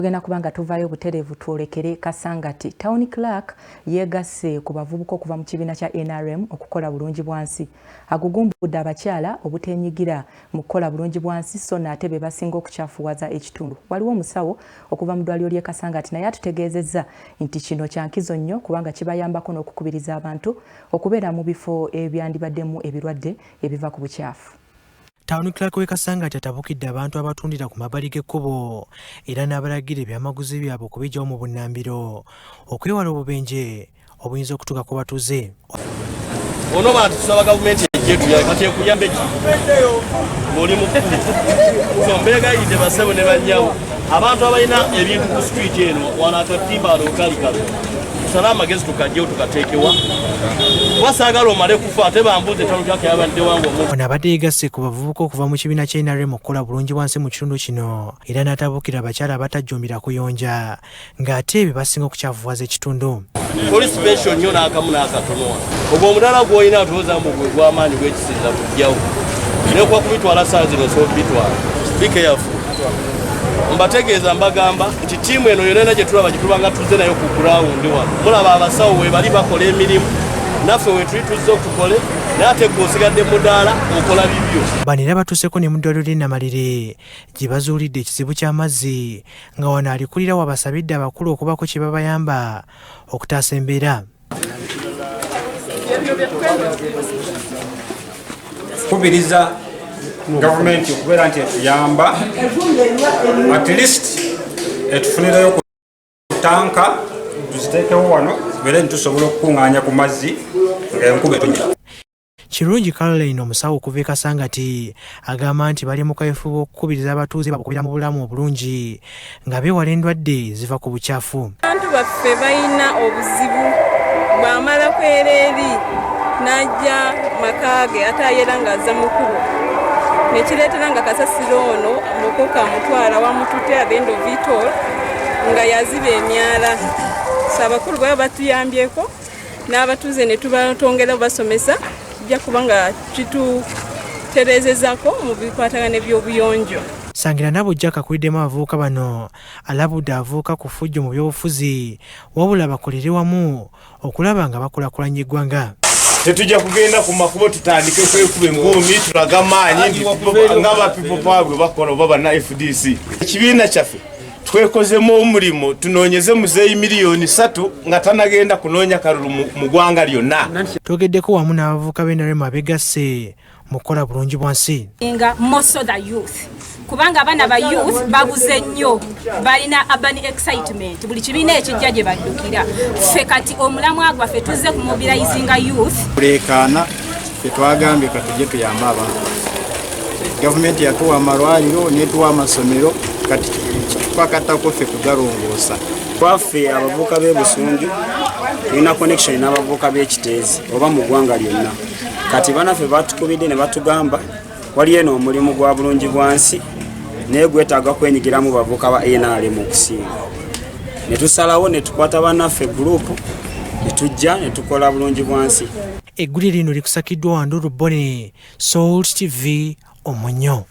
Tugenda kubanga tuvayo buterevu twolekere Kasangati. Town Clerk yegasse ku bavubuka okuva mu kibiina kya NRM okukola bulungi bwansi. Agugumbudde abakyala obutenyigira mu kukola bulungi bwansi so n'ate be basinga okukyafuwaza ekitundu. Waliwo omusawo okuva mu ddwaliro ly'e Kasangati naye atutegeezezza nti kino kya nkizo nnyo kubanga kibayambako n'okukubiriza abantu okubeera mu bifo ebyandibaddemu ebirwadde ebiva ku bukyafu. Town Clerk w'e Kasangati atabukidde abantu abatundira ku mabbali g'ekkubo era n'abalagira ebyamaguzi byabwe okubijjawo mu bunnambiro okwewala obubenje obuyinza okutuuka ku batuuze. Ono bantu tusaba gavumenti ejjetu kati ekuyambe ki ng'oli mukulu sombegayidde basebo ne bannyawo abantu abalina ebintu ku street eno wano akatimba alookalikalo tusala amagezi tukajjewo tukateekewa wasaagala omale kufa ate bambuuze Town Clerk yabadde wangu ono abadde yegasse ku bavubuka okuva mu kibiina kya NRM okukola bulungi bwansi mu kitundu kino era n'atabukira abakyala abatajjumbira kuyonja ng'ate be basinga okukyavuwaza ekitundu. Police station nnyo n'akamu n'akatono ogwo omudala gw'olina atuwoza mu gwe gw'amaanyi gw'ekisiriza kujjawo naye okuba kubitwala saa zino soobitwala be careful. Mbategeeza mbagamba nti ttiimu eno yonna gye tulaba gye tuba nga tuzze nayo ku gurawundi wano mulaba abasawo we bali bakola emirimu naffe we tuli tuzze otukole naye ate gwe osigadde mudaala okola bibyo. Bano era batuuseko ne mu ddwaliro ly'e Namalire gye bazuulidde ekizibu ky'amazzi nga wano alikulira wabasabidde abakulu okubako kye babayamba okutaasa embeera. Kubiriza gavumenti okubeera nti etuyamba at least etufunirayo ku tanka tuziteekewo wano tubeere nitusobola okukuŋŋaanya ku mazzi ng'enkuba etonnya. Kirungi Caroline omusawo okuva e Kasangati agamba nti bali mu kaweefube okukubiriza abatuuze okubeera mu bulamu obulungi nga beewala endwadde ziva ku bukyafu. Abantu baffe balina obuzibu bw'amala kwera eri n'ajja makaage ate ayera ng'azza mu kkubo nekireetera nga kasasiro ono mukoka mutwala wamutute at the end of it all nga yaziba emyala. So abakulu bwe batuyambyeko n'abatuuze ne tubatongera basomesa bijja kuba nga kitutereezezako mu bikwatagana by'obuyonjo. Sangira Nabujja akakuliddemu abavubuka bano alabudde avuuka ku ffujjo mu by'obufuzi wabula bakolere wamu okulaba nga bakulaakulanya eggwanga. Tetujja kugenda ku makubo tutandike kwekuba engumi tulaga amaanyi ng'aba people power bwe bakola oba banna FDC. Ekibiina kyaffe twekozemu omulimo tunoonyeze muzeeyi miliyoni 3 nga tanagenda kunoonya kalulu mu ggwanga lyonna. Twogeddeko wamu n'abavubuka b'NRM abeegasse mu kukola bulungi bwansi. Most of the youth kubanga abana ba youth babuze nnyo balina urban excitement buli kibiina ekijja gye baddukira ffe kati omulamwa gwaffe tuzze ku mobilizinga youth kulekaana ffe twagambye katujje tuyamba abantu. Gavumenti yatuwa amalwaliro netuwa amasomero kati twakatako ffe kugalongoosa. Twaffe abavubuka b'e Busunju tulina connection n'abavubuka b'Ekiteezi oba mu ggwanga lyonna kati banaffe batukubidde ne batugamba wali eno omulimu gwa bulungi bwansi naye gwetaaga kwenyigiramu bavubuka ba NRM okusinga. Ne tusalawo ne tukwata bannaffe gurupu ne tujja ne tukola bulungi bwansi. Eggulire lino likusakiddwa Wandu Rubone, Salt TV, Omunyo.